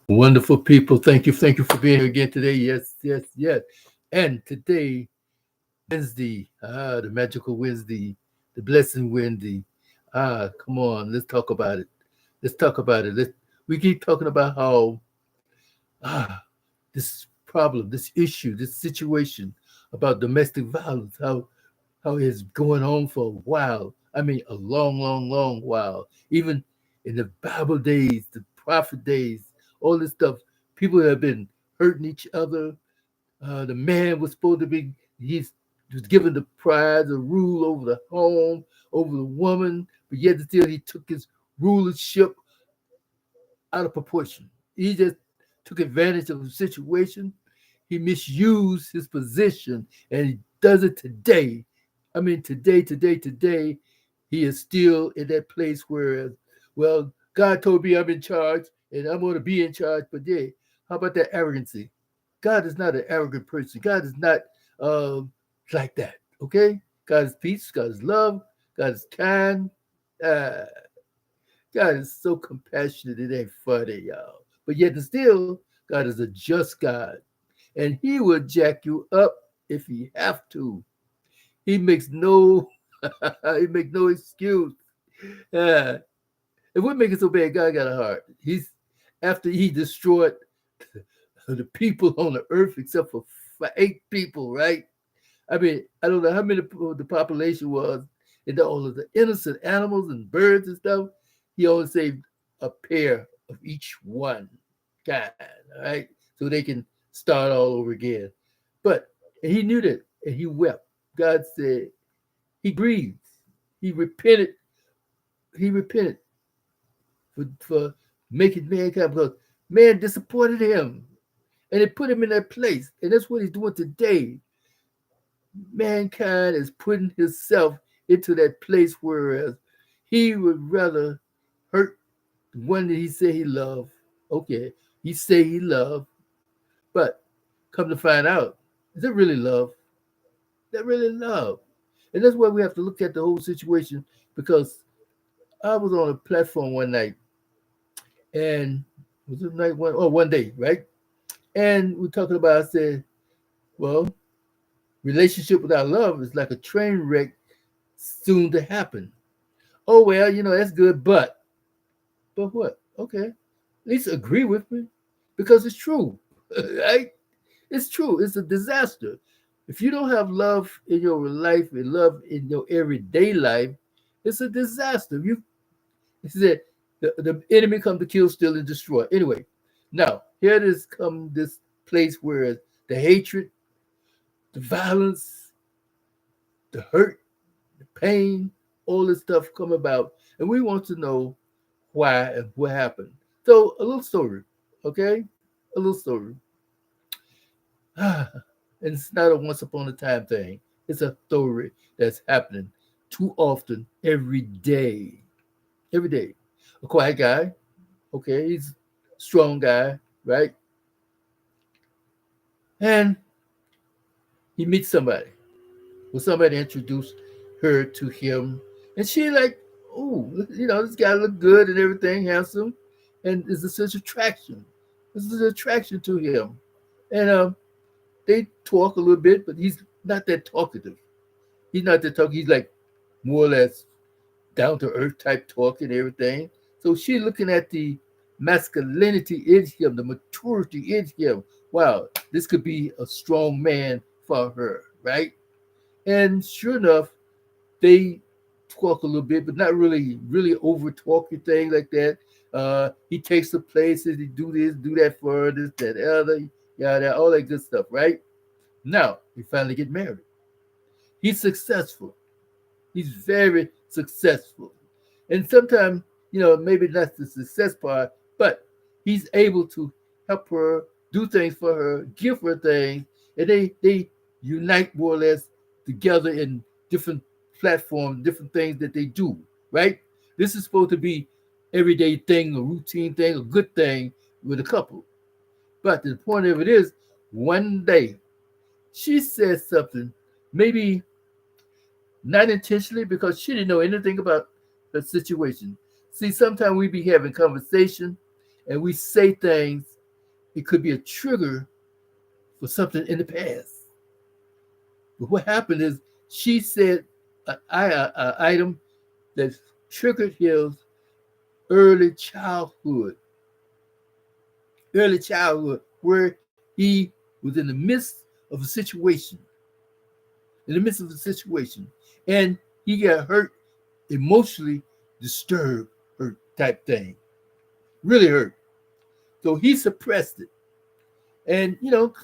Wonderful people. Thank you for being here again today. Yes, yes, yes. And today, Wednesday, the magical Wednesday, the blessing Wednesday. Come on, let's talk about it. Let's talk about it. We keep talking about how ah this problem, this issue, this situation about domestic violence, how it's going on for a while. I mean, a long, long, long while. Even in the Bible days, the prophet days, all this stuff, people have been hurting each other. The man was supposed to be, he was given the pride, the rule over the home, over the woman, but yet still he took his rulership out of proportion. He just took advantage of the situation. He misused his position, and he does it today. I mean, today, he is still in that place where, well, God told me I'm in charge, and I'm going to be in charge. But yeah, how about that arrogancy? God is not an arrogant person. God is not um, like that. Okay, God is peace. God is love. God is kind. Uh, God is so compassionate, it ain't funny, y'all. But yet and still, God is a just God. And he will jack you up if he have to. He makes no he makes no excuse. Uh, and what makes it so bad, God got a heart. He's after he destroyed the people on the earth except for 8 people, right? I mean, I don't know how many the population was, and all of the innocent animals and birds and stuff. He only saved a pair of each one kind, all right, so they can start all over again. But and he knew that, and he wept. God said he grieved. He repented. He repented for making mankind because man disappointed him, and it put him in that place. And that's what he's doing today. Mankind is putting himself into that place whereas he would rather hurt the one that he said he loved. Okay, he say he loved, but come to find out, is it really love? Is that really love? And that's why we have to look at the whole situation because I was on a platform one night and was it night one? Oh, one day, right? And we're talking about, I said, well, relationship without love is like a train wreck soon to happen. Oh well, that's good, but what? Okay, at least agree with me because it's true, right? It's true. It's a disaster. If you don't have love in your life and love in your everyday life, it's a disaster. You He said the enemy come to kill, steal, and destroy. Anyway, now here it is come this place where the hatred, the violence, the hurt, the pain, all this stuff come about, and we want to know why and what happened. So a little story, okay? A little story. And it's not a once upon a time thing. It's a story that's happening too often every day. Every day. A quiet guy, okay, he's a strong guy, right? And he meets somebody. Well, somebody introduced her to him, and she like, oh, this guy look good and everything, handsome, and there's a such attraction. This is an attraction to him, and they talk a little bit, but he's not that talkative. He's not that talk. He's like more or less down to earth type talk and everything. So she's looking at the masculinity in him, the maturity in him. Wow, this could be a strong man for her, right? And sure enough, they talk a little bit, but not really over talking thing like that. He takes the places, he do this, do that for this, that, other, yeah, all that good stuff, right? Now he finally get married. He's successful. He's very successful. And sometimes, maybe not the success part, but he's able to help her, do things for her, give her things, and they unite more or less together in different platforms, different things that they do, right? This is supposed to be everyday thing, a routine thing, a good thing with a couple. But the point of it is, one day she said something, maybe not intentionally because she didn't know anything about the situation. See, sometimes we be having conversation and we say things it could be a trigger for something in the past. But what happened is she said an item that triggered his early childhood, where he was in the midst of a situation, and he got hurt, emotionally disturbed, hurt type thing, really hurt. So he suppressed it. And,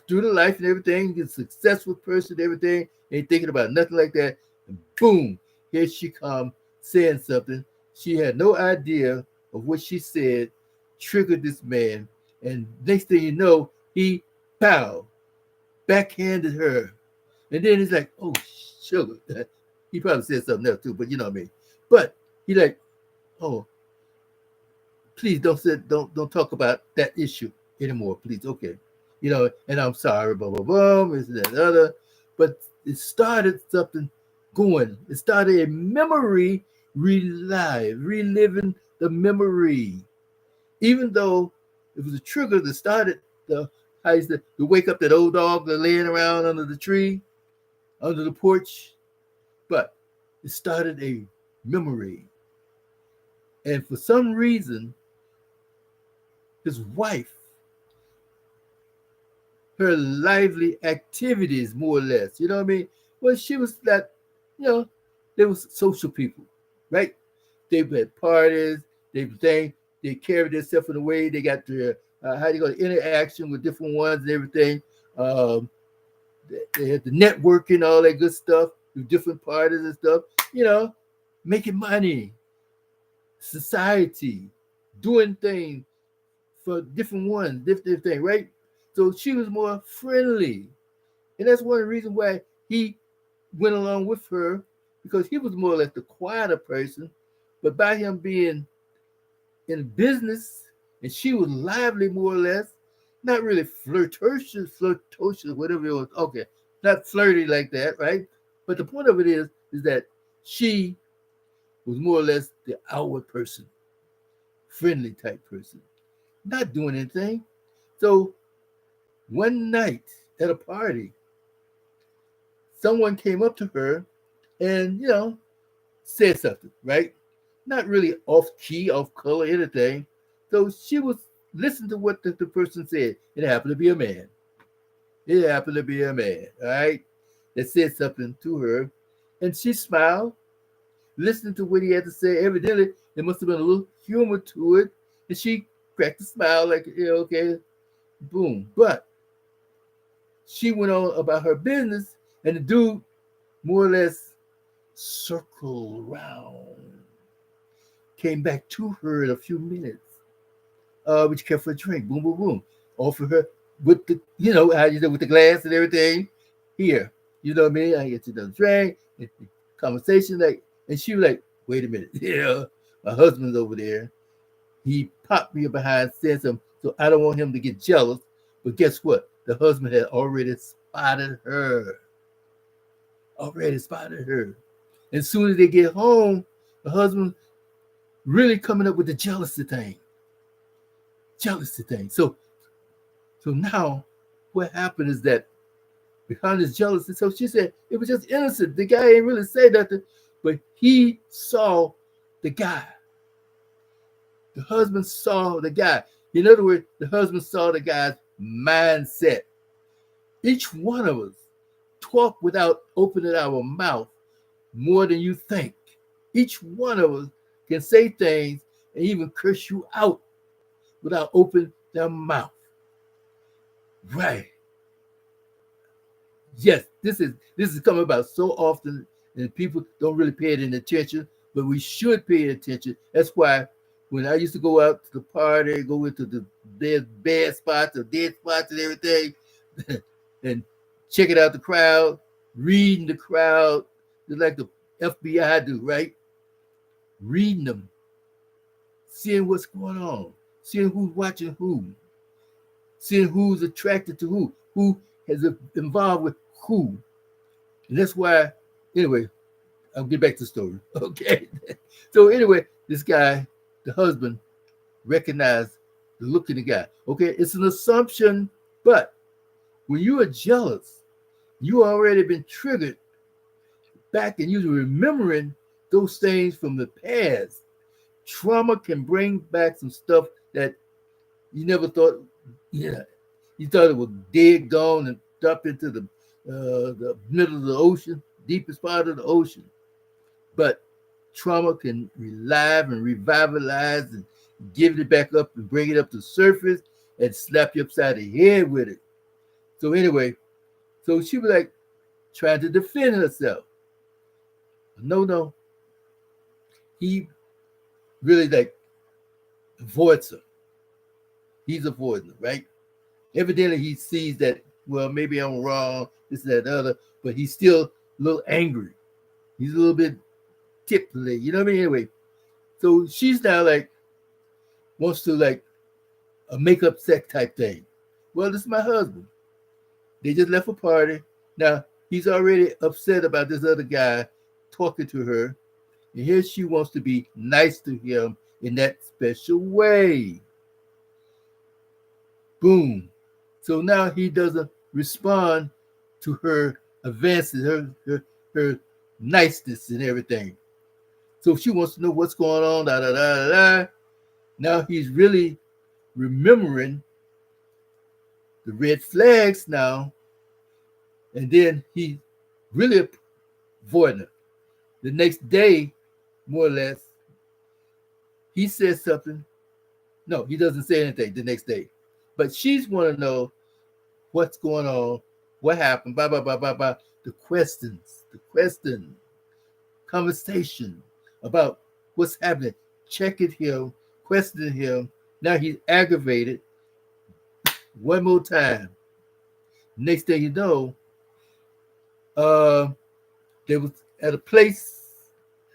through the life and everything, he's a successful person, everything, ain't thinking about nothing like that. And boom, here she come saying something. She had no idea of what she said, triggered this man. And next thing you know, he bowed, backhanded her. And then he's like, oh, sugar. He probably said something else too, but you know what I mean. But he like, oh, please don't talk about that issue anymore, please. Okay. And I'm sorry, blah, blah, blah, this and that and other. But it started something going. It started a memory reliving the memory. Even though it was a trigger that started to wake up that old dog that laying around under the tree, under the porch. But it started a memory. And for some reason, his wife, her lively activities, more or less, you know what I mean? Well, she was that, they were social people, right? They had parties, they carried themselves in a way, they got their, interaction with different ones and everything. They had the networking, all that good stuff with different parties and stuff, making money, society, doing things for different ones, different things, right? So she was more friendly. And that's one of the reasons why he went along with her, because he was more or less the quieter person. But by him being in business, and she was lively more or less, not really flirtatious, whatever it was. Okay, not flirty like that, right? But the point of it is that she was more or less the outward person, friendly type person, not doing anything. So one night at a party, someone came up to her and, said something, right? Not really off key, off color, anything. So she was listening to what the person said. It happened to be a man. All right? That said something to her. And she smiled, listening to what he had to say. Evidently, there must have been a little humor to it. And she cracked a smile like, yeah, okay, boom. But she went on about her business, and the dude more or less circled around, came back to her in a few minutes, which kept her a drink, boom, boom, boom, offered her with the, how you do with the glass and everything. Here, you know what I mean? I get you another drink, conversation, like, and she was like, wait a minute, my husband's over there. He popped me behind, said something, so I don't want him to get jealous. But guess what? The husband had already spotted her. And as soon as they get home, the husband really coming up with the jealousy thing. So now what happened is that behind this jealousy, so she said it was just innocent. The guy ain't really say nothing, but he saw the guy. The husband saw the guy. In other words, the husband saw the guy's mindset. Each one of us talk without opening our mouth more than you think. Each one of us can say things and even curse you out without opening their mouth. Right. Yes, this is coming about so often, and people don't really pay it any attention, but we should pay attention. That's why when I used to go out to the party, go into the bad spots or dead spots and everything, and checking out the crowd, reading the crowd, just like the FBI do, right? Reading them, seeing what's going on, seeing who's watching who, seeing who's attracted to who is involved with who. And that's why, anyway, I'll get back to the story. Okay. So anyway, this guy, the husband, recognized the look of the guy. Okay, it's an assumption, but when you are jealous, you already been triggered back and you're remembering those things from the past. Trauma can bring back some stuff that you never thought, yeah, you thought it was dead, gone, and dumped into the middle of the ocean, deepest part of the ocean. But trauma can relive and revitalize and give it back up and bring it up to the surface and slap you upside the head with it. So anyway, so she was like trying to defend herself. No, no. He really like avoids her. He's avoiding her, right? Evidently he sees that, well, maybe I'm wrong, this, that, other, but he's still a little angry. He's a little bit tipsy, you know what I mean? Anyway, so she's now like, wants to like a makeup sex type thing. Well, this is my husband. They just left a party. Now, he's already upset about this other guy talking to her. And here she wants to be nice to him in that special way. Boom. So now he doesn't respond to her advances, her niceness and everything. So she wants to know what's going on, da da da da. Now he's really remembering the red flags now, and then he really avoiding it. The next day, more or less, he says something. No, he doesn't say anything the next day. But she's want to know what's going on, what happened, blah, blah, blah, blah, blah. The question, conversation about what's happening, checking him, questioning him. Now he's aggravated. One more time. Next thing you know, they was at a place,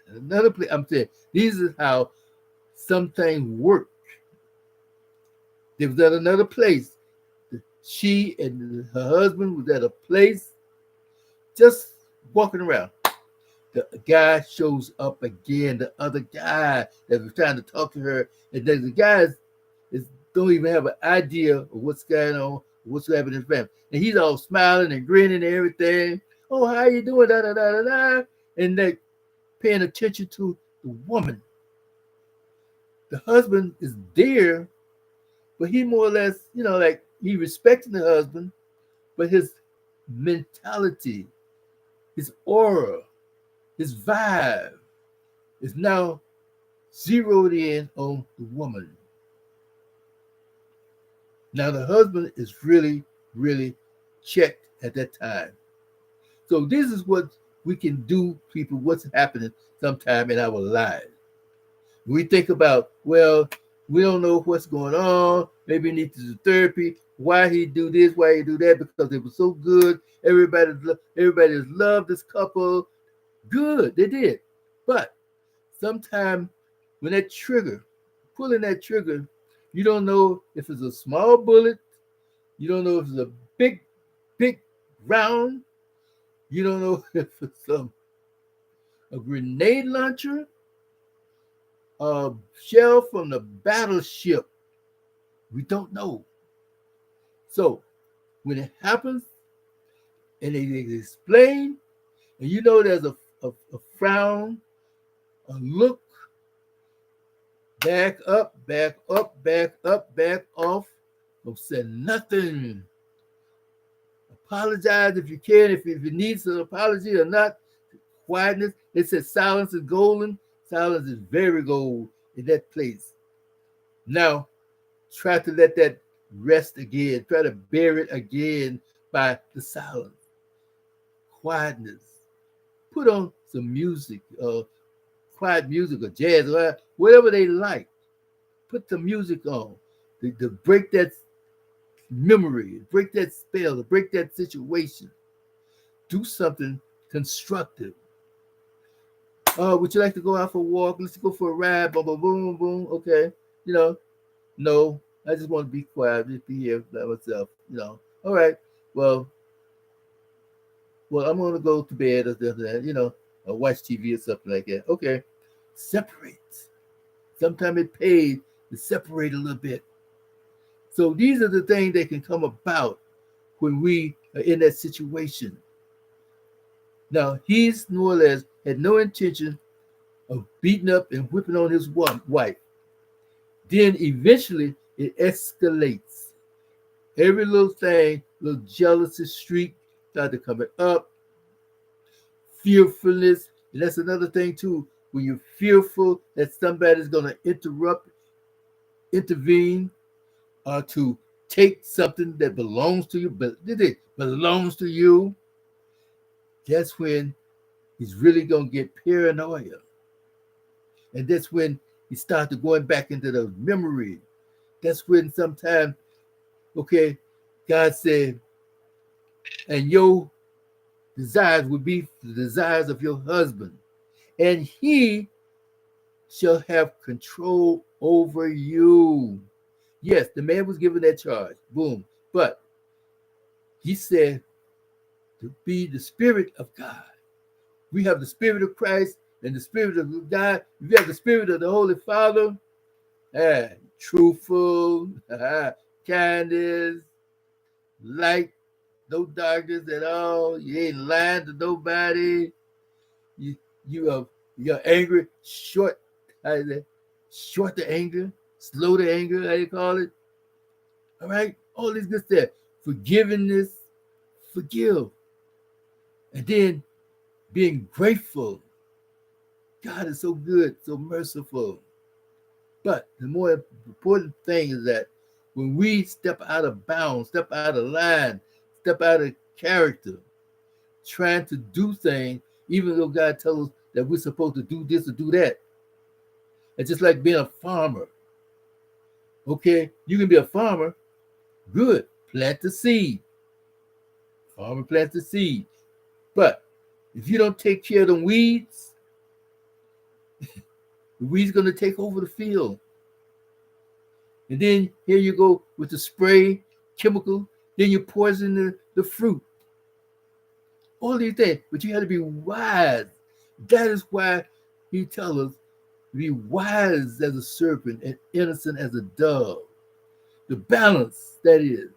another place. I'm saying these is how some things work. They was at another place. She and her husband was at a place, just walking around. The guy shows up again. The other guy that was trying to talk to her, and then the guys don't even have an idea of what's going on, what's happening in his family. And he's all smiling and grinning and everything. Oh, how you doing? Da da da da da. And they paying attention to the woman. The husband is there, but he more or less, like he respecting the husband, but his mentality, his aura, his vibe is now zeroed in on the woman. Now the husband is really, really checked at that time. So this is what we can do, people, what's happening sometime in our lives. We think about, well, we don't know what's going on. Maybe he needs to do therapy. Why he do this? Why he do that? Because they were so good. Everybody's loved this couple. Good, they did. But sometimes when that trigger, pulling that trigger, you don't know if it's a small bullet. You don't know if it's a big, big round. You don't know if it's a grenade launcher, a shell from the battleship. We don't know. So when it happens and they explain, and you know there's a frown, a look, back up, back up, back up, back off. Don't say nothing. Apologize if you can, if it needs an apology or not. Quietness. It says silence is golden. Silence is very gold in that place. Now, try to let that rest again. Try to bear it again by the silence. Quietness. Put on some music, quiet music or jazz or whatever they like. Put the music on to break that memory, break that spell, break that situation. Do something constructive. Would you like to go out for a walk? Let's go for a ride. Boom, boom, boom, boom. Okay. No, I just want to be quiet. Just be here by myself. All right. Well, I'm going to go to bed or that, or watch TV or something like that. Okay. Separate. Sometimes it pays to separate a little bit. So these are the things that can come about when we are in that situation. Now, he's more or less had no intention of beating up and whipping on his wife. Then eventually it escalates. Every little thing, little jealousy streak started coming up, fearfulness. And that's another thing too. When you're fearful that somebody's gonna intervene, or to take something that belongs to you, but it belongs to you, that's when he's really gonna get paranoia. And that's when he started going back into those memories. That's when sometimes, okay, God said, and your desires would be the desires of your husband, and he shall have control over you. Yes, the man was given that charge. Boom. But he said to be the Spirit of God. We have the Spirit of Christ and the Spirit of God. We have the Spirit of the Holy Father. Truthful, kindness, light, no darkness at all. You ain't lying to nobody. You you're angry, short, short to anger, slow to anger, how you call it. All right, all this good stuff. Forgiveness, forgive, and then being grateful. God is so good, so merciful. But the more important thing is that when we step out of bounds, step out of line, step out of character, trying to do things, even though God tells us that we're supposed to do this or do that. It's just like being a farmer. Okay, you can be a farmer, good, plant the seed. Farmer plants the seed. But if you don't take care of the weeds going to take over the field. And then here you go with the spray, chemical, then you poison the fruit. All these things, but you have to be wise. That is why he tells us, be wise as a serpent and innocent as a dove. The balance, that is.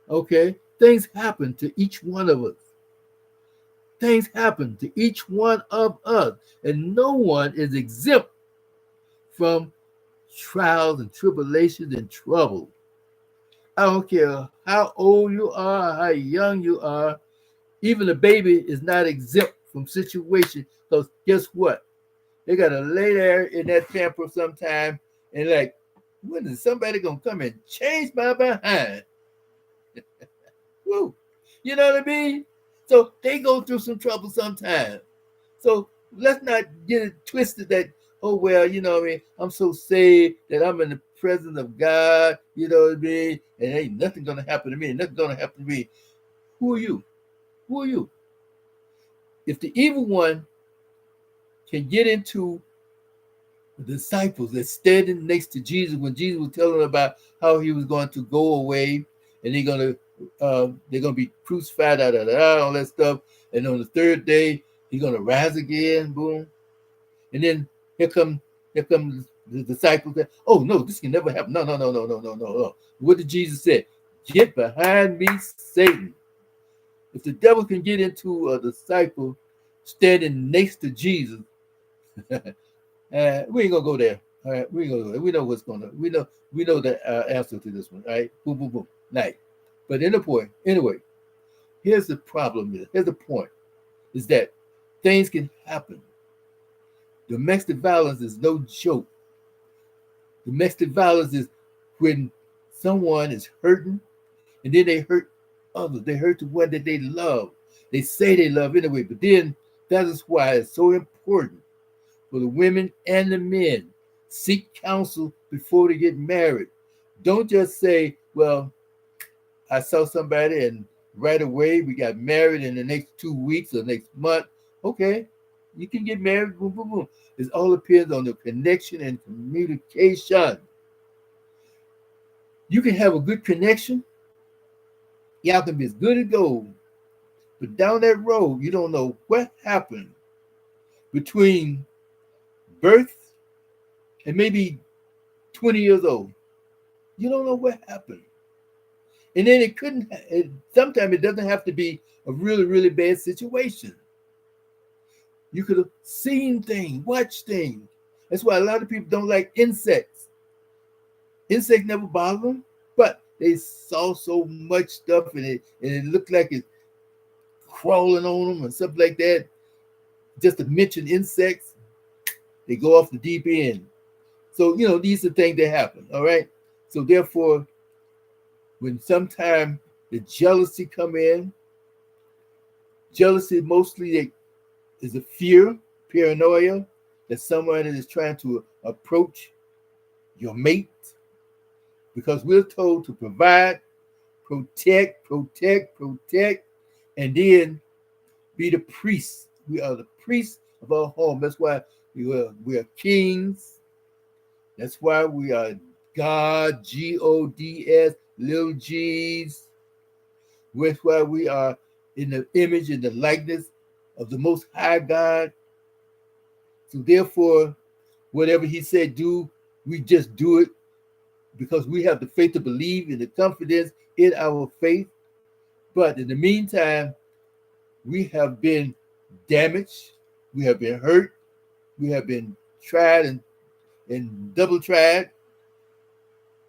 Okay? Things happen to each one of us. Things happen to each one of us. And no one is exempt from trials and tribulations and trouble. I don't care how old you are, how young you are. Even a baby is not exempt from situations. Because guess what? They got to lay there in that pamper sometime and like, when is somebody going to come and change my behind? Woo. You know what I mean? So they go through some trouble sometimes. So let's not get it twisted that, oh, well, you know what I mean? I'm so saved that I'm in the presence of God, you know what I mean? And ain't nothing going to happen to me. Nothing going to happen to me. Who are you? Who are you? If the evil one can get into the disciples that's standing next to Jesus when Jesus was telling them about how he was going to go away and they're gonna be crucified, all that stuff, and on the third day he's gonna rise again, boom. And then here come the disciples that, oh no, this can never happen. No. What did Jesus say? Get behind me, Satan. If the devil can get into a disciple standing next to Jesus, we ain't gonna go there. All right, we ain't gonna go there. We know what's gonna. We know the answer to this one. All right, boom, boom, boom. Night. But in the point, anyway, here's the problem. Here's the point: is that things can happen. Domestic violence is no joke. Domestic violence is when someone is hurting, and then they hurt others. They hurt the one that they love. They say they love anyway, but then that is why it's so important for the women and the men. Seek counsel before they get married. Don't just say, well, I saw somebody and right away we got married in the next 2 weeks or next month. Okay, you can get married, boom, boom, boom. It all depends on the connection and communication. You can have a good connection. Y'all can be as good as gold. But down that road, you don't know what happened between birth and maybe 20 years old. You don't know what happened. And then it couldn't, sometimes it doesn't have to be a really, really bad situation. You could have seen things, watched things. That's why a lot of people don't like insects. Insects never bother them, but they saw so much stuff and it looked like it's crawling on them and stuff like that. Just to mention insects, they go off the deep end. So, these are things that happen, all right? So therefore, when sometimes the jealousy come in, jealousy mostly is a fear, paranoia, that someone is trying to approach your mate, because we're told to provide, protect, and then be the priests. We are the priests of our home. That's why we are kings. That's why we are God, Gods, little G's. That's why we are in the image and the likeness of the Most High God. So therefore, whatever he said do, we just do it because we have the faith to believe and the confidence in our faith. But in the meantime, we have been damaged, we have been hurt, we have been tried and double tried.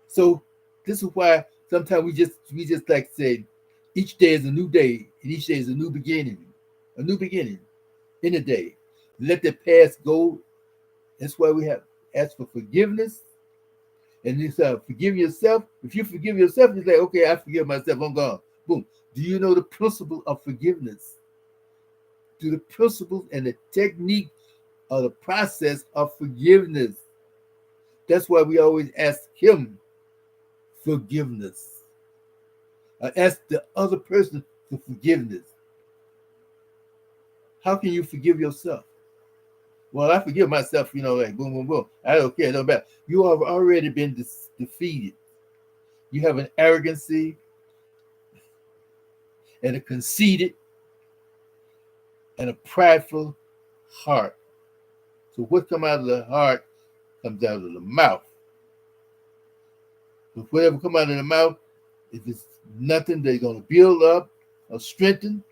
So this is why sometimes we just like say, each day is a new day, and each day is a new beginning in a day. Let the past go. That's why we have asked for forgiveness. And it's forgive yourself. If you forgive yourself, it's like, okay, I forgive myself, I'm gone. Boom. Do you know the principle of forgiveness? Do the principles and the technique of the process of forgiveness? That's why we always ask him forgiveness. Ask the other person for forgiveness. How can you forgive yourself? Well, I forgive myself, like boom, boom, boom. I don't care, no matter. You have already been defeated. You have an arrogancy and a conceited and a prideful heart. So what comes out of the heart comes out of the mouth. So whatever comes out of the mouth, if it's nothing that's going to build up or strengthen,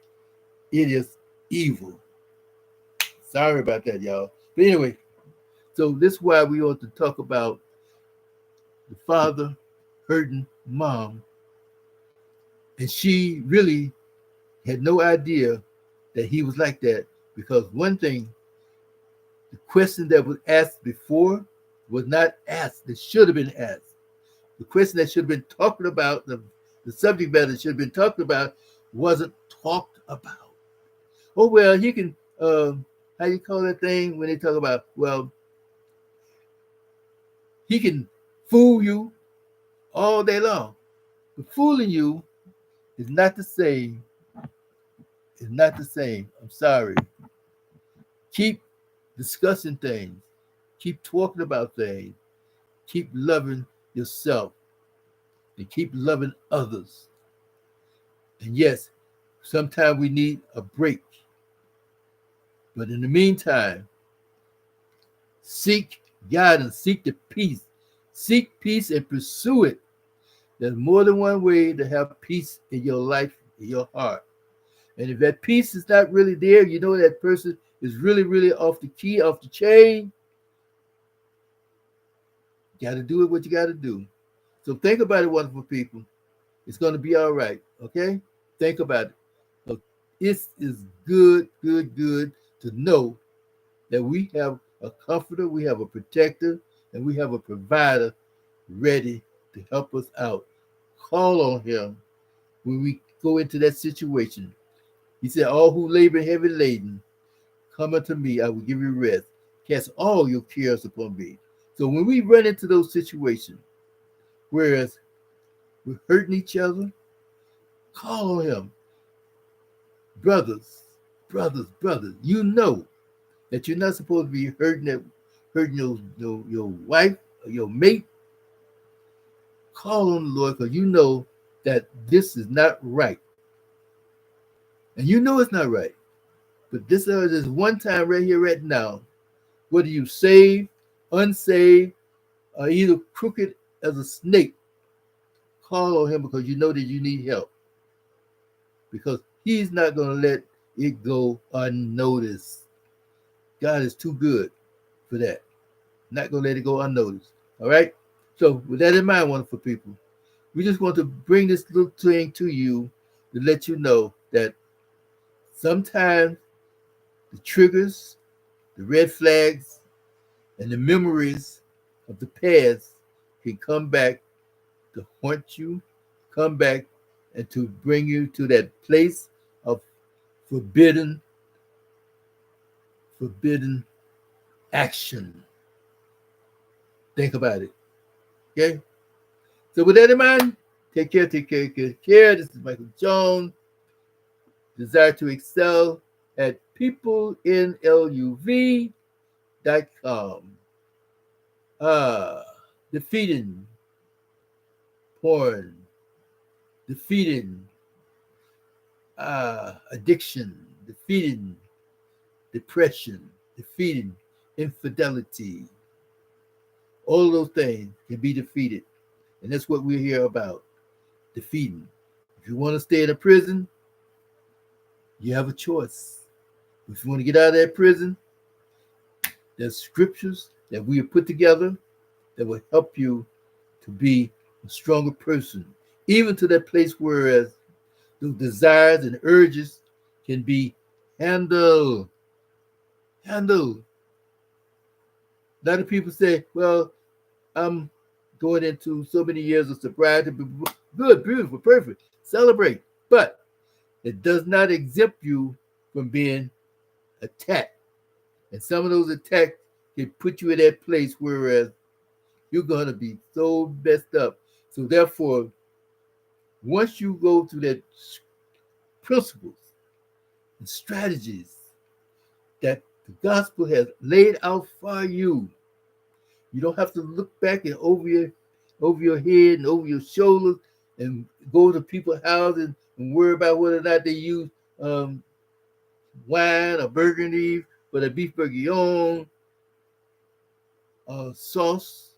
it is evil. Sorry about that, y'all. But anyway, so this is why we ought to talk about the father hurting mom. And she really had no idea that he was like that, because one thing, the question that was asked before was not asked. It should have been asked. The question that should have been talked about, the subject matter that should have been talked about, wasn't talked about. Oh, well, he can, how you call that thing when they talk about, well, he can fool you all day long. But fooling you is not the same. It's not the same. I'm sorry. Keep discussing things. Keep talking about things. Keep loving yourself. And keep loving others. And yes, sometimes we need a break. But in the meantime, seek guidance, seek the peace. Seek peace and pursue it. There's more than one way to have peace in your life, in your heart. And if that peace is not really there, you know that person is really, really off the key, off the chain. You got to do it what you got to do. So think about it, wonderful people. It's going to be all right, okay? Think about it. So it is good to know that we have a comforter, we have a protector, and we have a provider ready to help us out. Call on him when we go into that situation. He said, all who labor heavy laden, come unto me, I will give you rest. Cast all your cares upon me. So when we run into those situations, whereas we're hurting each other, call on him. Brothers, you know that you're not supposed to be hurting your wife or your mate. Call on the Lord, because you know that this is not right. And you know it's not right. But this is one time right here, right now, whether you saved, unsaved, or either crooked as a snake, call on him because you know that you need help. Because he's not going to let it go unnoticed. God is too good for that. Not going to let it go unnoticed. All right? So with that in mind, wonderful people, we just want to bring this little thing to you to let you know that sometimes the triggers, the red flags, and the memories of the past can come back to haunt you, come back and to bring you to that place of forbidden action. Think about it. Okay? So with that in mind, take care, take care, take care. This is Michael Jones. Desire to excel at peopleinluv.com. Defeating porn, defeating addiction, defeating depression, defeating infidelity. All of those things can be defeated. And that's what we're here about, defeating. If you want to stay in a prison, you have a choice. If you want to get out of that prison, there's scriptures that we have put together that will help you to be a stronger person, even to that place where those desires and urges can be handled. Handled. A lot of people say, well, I'm going into so many years of sobriety. Good, beautiful, perfect. Celebrate. But it does not exempt you from being attacked. And some of those attacks can put you in that place where you're going to be so messed up. So therefore, once you go through that principles and strategies that the gospel has laid out for you, you don't have to look back and over your head and over your shoulders and go to people's houses and worry about whether or not they use wine or burgundy for the beef bourguignon sauce.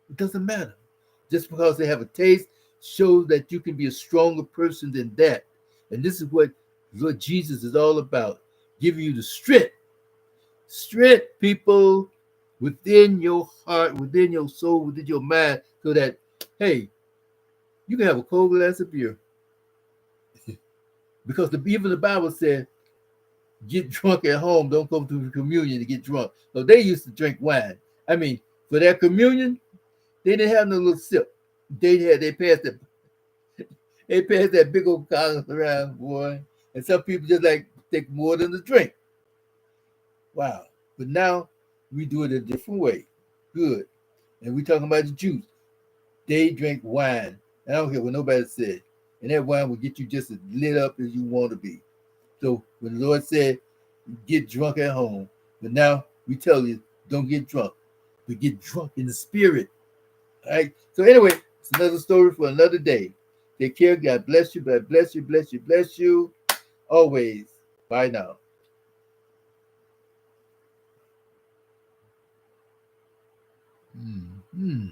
It doesn't matter. Just because they have a taste shows that you can be a stronger person than that. And this is what Lord Jesus is all about, giving you the strength, people, within your heart, within your soul, within your mind, so that, hey, you can have a cold glass of beer. Because even the Bible said, get drunk at home, don't come to the communion to get drunk. So they used to drink wine. I mean, for their communion, they didn't have no little sip. They passed that big old collar around, boy. And some people just like take more than the drink. Wow. But now we do it a different way. Good. And we talking about the juice. They drink wine. I don't care what nobody said. And that wine will get you just as lit up as you want to be. So when the Lord said, get drunk at home, but now we tell you, don't get drunk, but get drunk in the spirit. All right. So anyway, it's another story for another day. Take care. God bless you. God bless you. Bless you. Bless you. Always. Bye now. Mm-hmm.